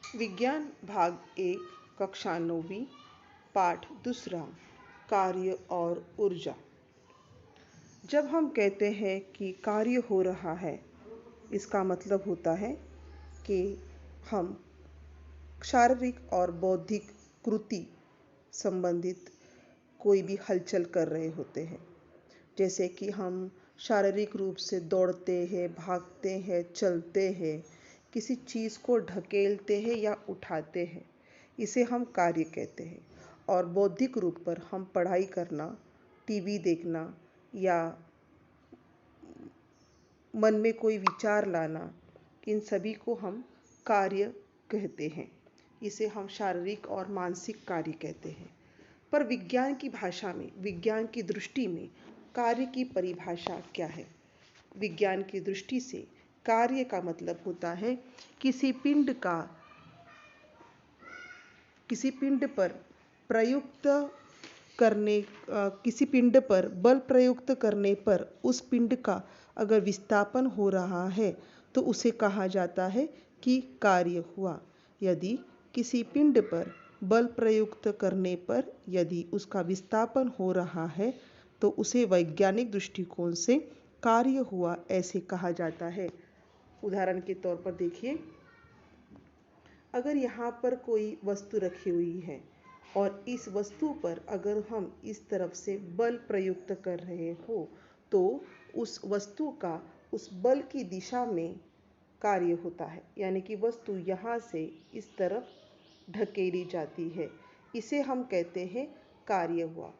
विज्ञान भाग 1 कक्षा 9वीं पाठ दूसरा कार्य और ऊर्जा। जब हम कहते हैं कि कार्य हो रहा है, इसका मतलब होता है कि हम शारीरिक और बौद्धिक कृति संबंधित कोई भी हलचल कर रहे होते हैं। जैसे कि हम शारीरिक रूप से दौड़ते हैं, भागते हैं, चलते हैं, किसी चीज़ को ढकेलते हैं या उठाते हैं, इसे हम कार्य कहते हैं। और बौद्धिक रूप पर हम पढ़ाई करना, टीवी देखना या मन में कोई विचार लाना, इन सभी को हम कार्य कहते हैं। इसे हम शारीरिक और मानसिक कार्य कहते हैं। पर विज्ञान की भाषा में, विज्ञान की दृष्टि में कार्य की परिभाषा क्या है? विज्ञान की दृष्टि से कार्य का मतलब होता है किसी पिंड पर बल प्रयुक्त करने पर उस पिंड का अगर विस्थापन हो रहा है तो उसे कहा जाता है कि कार्य हुआ। यदि किसी पिंड पर बल प्रयुक्त करने पर यदि उसका विस्थापन हो रहा है तो उसे वैज्ञानिक दृष्टिकोण से कार्य हुआ ऐसे कहा जाता है। उदाहरण के तौर पर देखिए, अगर यहाँ पर कोई वस्तु रखी हुई है और इस वस्तु पर अगर हम इस तरफ से बल प्रयुक्त कर रहे हो तो उस वस्तु का उस बल की दिशा में कार्य होता है, यानी कि वस्तु यहाँ से इस तरफ ढकेली जाती है। इसे हम कहते हैं कार्य हुआ।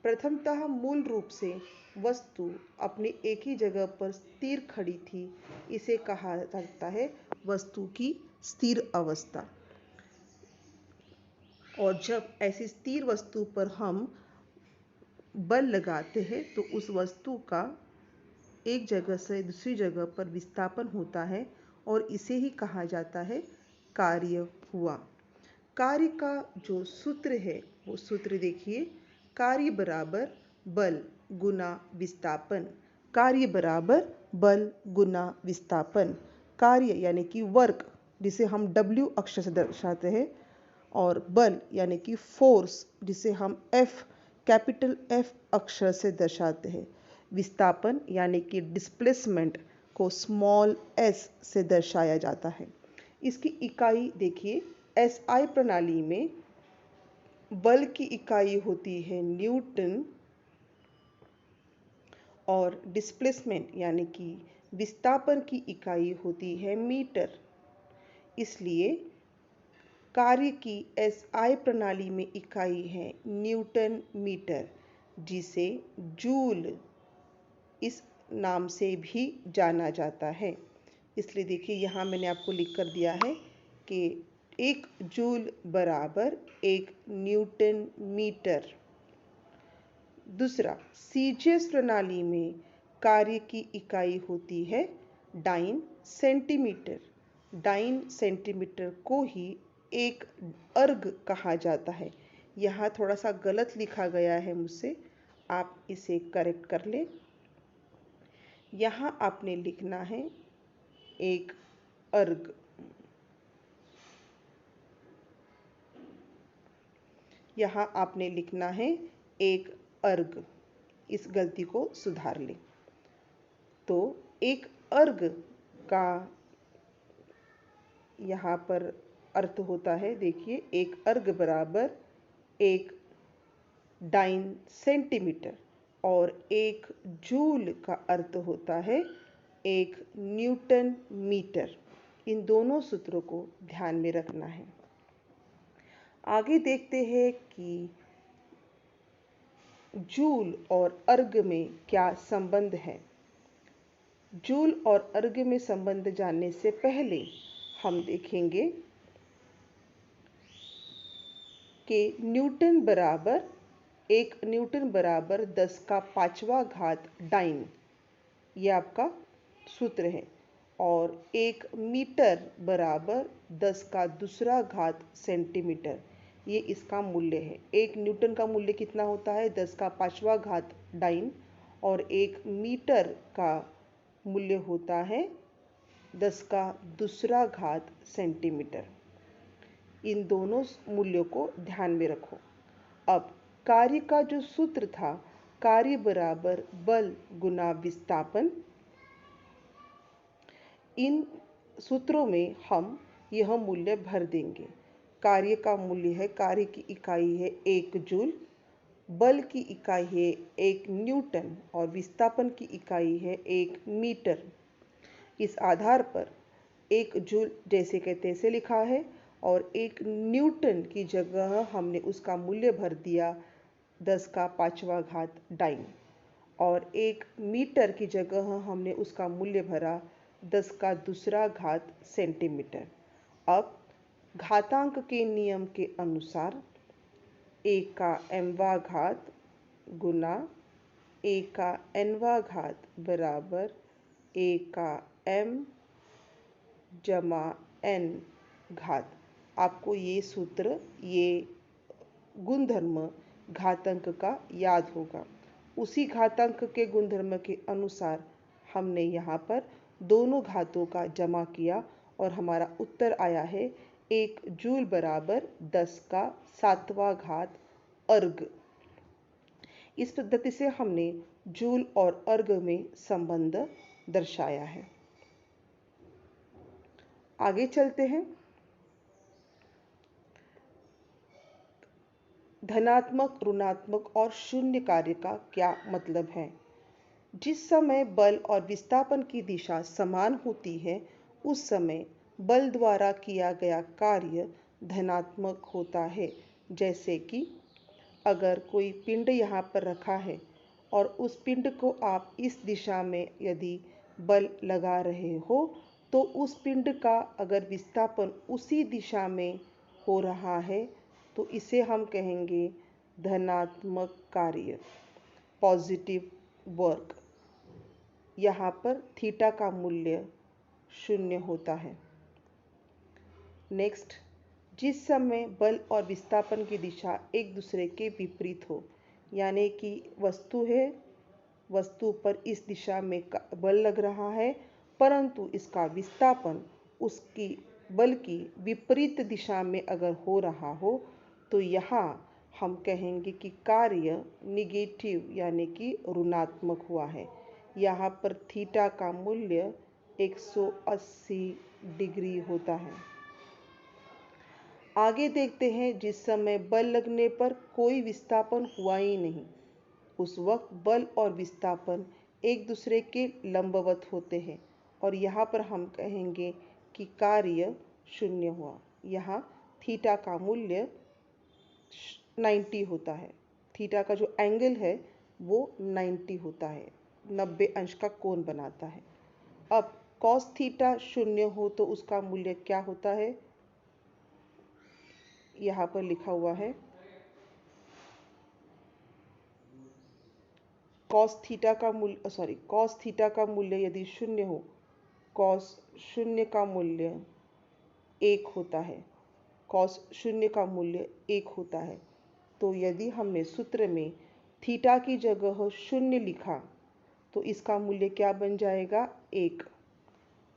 प्रथमतः मूल रूप से वस्तु अपनी एक ही जगह पर स्थिर खड़ी थी, इसे कहा जाता है वस्तु की स्थिर अवस्था। और जब ऐसी स्थिर वस्तु पर हम बल लगाते हैं तो उस वस्तु का एक जगह से दूसरी जगह पर विस्थापन होता है और इसे ही कहा जाता है कार्य हुआ। कार्य का जो सूत्र है वो सूत्र देखिए, कार्य बराबर बल गुना विस्थापन। कार्य बराबर बल गुना विस्थापन। कार्य यानी कि वर्क, जिसे हम W अक्षर से दर्शाते हैं, और बल यानी कि फोर्स, जिसे हम कैपिटल F अक्षर से दर्शाते हैं। विस्थापन यानी कि डिस्प्लेसमेंट को स्मॉल s से दर्शाया जाता है। इसकी इकाई देखिए, SI प्रणाली में बल की इकाई होती है न्यूटन और डिस्प्लेसमेंट यानी कि विस्थापन की इकाई होती है मीटर। इसलिए कार्य की SI प्रणाली में इकाई है न्यूटन मीटर, जिसे जूल इस नाम से भी जाना जाता है। इसलिए देखिए, यहाँ मैंने आपको लिख कर दिया है कि 1 जूल बराबर 1 न्यूटन मीटर। दूसरा, सीजीएस प्रणाली में कार्य की इकाई होती है डाइन सेंटीमीटर। डाइन सेंटीमीटर को ही एक अर्ग कहा जाता है। यहाँ थोड़ा सा गलत लिखा गया है मुझसे, आप इसे करेक्ट कर लें। यहाँ आपने लिखना है एक अर्ग। यहाँ आपने लिखना है एक अर्ग। इस गलती को सुधार लें। तो एक अर्ग का यहाँ पर अर्थ होता है, देखिए, एक अर्ग बराबर 1 डाइन सेंटीमीटर और 1 जूल का अर्थ होता है 1 न्यूटन मीटर। इन दोनों सूत्रों को ध्यान में रखना है। आगे देखते हैं कि जूल और अर्ग में क्या संबंध है। जूल और अर्ग में संबंध जानने से पहले हम देखेंगे कि न्यूटन बराबर 1 न्यूटन बराबर 10 का 5वां घात डाइन, ये आपका सूत्र है। और 1 मीटर बराबर 10 का दूसरा घात सेंटीमीटर, ये इसका मूल्य है। 1 न्यूटन का मूल्य कितना होता है? 10 का 5वां घात डाइन। और 1 मीटर का मूल्य होता है 10 का दूसरा घात सेंटीमीटर। इन दोनों मूल्यों को ध्यान में रखो। अब कार्य का जो सूत्र था, कार्य बराबर बल गुना विस्थापन, इन सूत्रों में हम यह मूल्य भर देंगे। कार्य का मूल्य है, कार्य की इकाई है 1 जूल, बल की इकाई है 1 न्यूटन और विस्थापन की इकाई है 1 मीटर। इस आधार पर 1 जूल जैसे के तैसे लिखा है और 1 न्यूटन की जगह हमने उसका मूल्य भर दिया 10 का 5वां घात डाइन और 1 मीटर की जगह हमने उसका मूल्य भरा 10 का 2रा घात सेंटीमीटर। अब घातांक के नियम के अनुसार a का mवां घात गुना a का nवां घात बराबर a का m जमा n घात। आपको ये सूत्र, ये गुणधर्म घातांक का याद होगा। उसी घातांक के गुणधर्म के अनुसार हमने यहाँ पर दोनों घातों का जमा किया और हमारा उत्तर आया है 1 जूल बराबर 10 का 7वां घात अर्ग। इस पद्धति से हमने जूल और अर्ग में संबंध दर्शाया है। आगे चलते हैं। धनात्मक, ऋणात्मक और शून्य कार्य का क्या मतलब है? जिस समय बल और विस्थापन की दिशा समान होती है, उस समय बल द्वारा किया गया कार्य धनात्मक होता है। जैसे कि अगर कोई पिंड यहाँ पर रखा है और उस पिंड को आप इस दिशा में यदि बल लगा रहे हो, तो उस पिंड का अगर विस्थापन उसी दिशा में हो रहा है तो इसे हम कहेंगे धनात्मक कार्य, पॉजिटिव वर्क। यहाँ पर थीटा का मूल्य 0 होता है। नेक्स्ट, जिस समय बल और विस्थापन की दिशा एक दूसरे के विपरीत हो, यानी कि वस्तु है, वस्तु पर इस दिशा में बल लग रहा है परंतु इसका विस्थापन उसकी बल की विपरीत दिशा में अगर हो रहा हो, तो यहाँ हम कहेंगे कि कार्य निगेटिव यानी कि ऋणात्मक हुआ है। यहाँ पर थीटा का मूल्य 180 डिग्री होता है। आगे देखते हैं, जिस समय बल लगने पर कोई विस्थापन हुआ ही नहीं, उस वक्त बल और विस्थापन एक दूसरे के लंबवत होते हैं और यहाँ पर हम कहेंगे कि कार्य 0 हुआ। यहाँ थीटा का मूल्य 90 होता है। थीटा का जो एंगल है वो 90 होता है, 90 अंश का कोण बनाता है। अब कॉस थीटा 0 हो तो उसका मूल्य क्या होता है? यहाँ पर लिखा हुआ है कॉस थीटा का मूल्य यदि 0 हो, कॉस 0 का मूल्य 1 होता है, कॉस 0 का मूल्य 1 होता है। तो यदि हमने सूत्र में थीटा की जगह 0 लिखा तो इसका मूल्य क्या बन जाएगा? 1।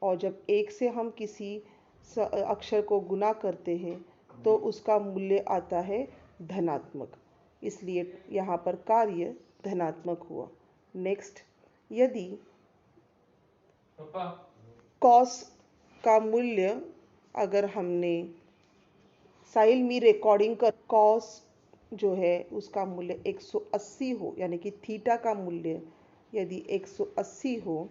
और जब 1 से हम किसी अक्षर को गुना करते हैं तो उसका मूल्य आता है धनात्मक, इसलिए यहाँ पर कार्य धनात्मक हुआ। नेक्स्ट, यदि कॉस का मूल्य अगर हमने साइल में रिकॉर्डिंग कर कॉस जो है उसका मूल्य 180 हो, यानी कि थीटा का मूल्य यदि 180 हो,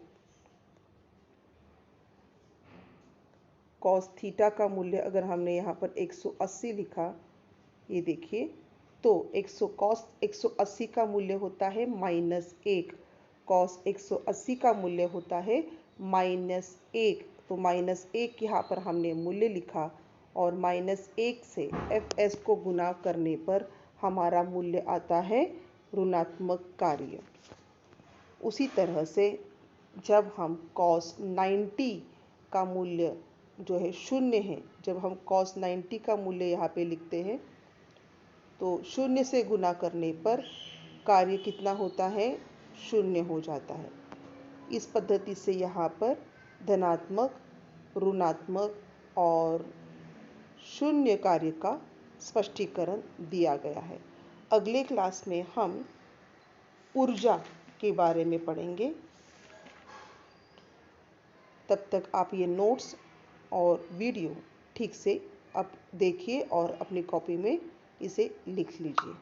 कॉस थीटा का मूल्य अगर हमने यहाँ पर 180 लिखा, ये देखिए, तो कॉस 180 का मूल्य होता है -1, कॉस 180 का मूल्य होता है -1। तो -1 यहाँ पर हमने मूल्य लिखा और -1 से fs को गुना करने पर हमारा मूल्य आता है ऋणात्मक कार्य। उसी तरह से जब हम cos 90 का मूल्य जो है 0 है, जब हम cos 90 का मूल्य यहाँ पे लिखते हैं तो 0 से गुना करने पर कार्य कितना होता है? 0 हो जाता है। इस पद्धति से यहाँ पर धनात्मक, ऋणात्मक और शून्य कार्य का स्पष्टीकरण दिया गया है। अगले क्लास में हम ऊर्जा के बारे में पढ़ेंगे। तब तक आप ये नोट्स और वीडियो ठीक से आप देखिए और अपनी कॉपी में इसे लिख लीजिए।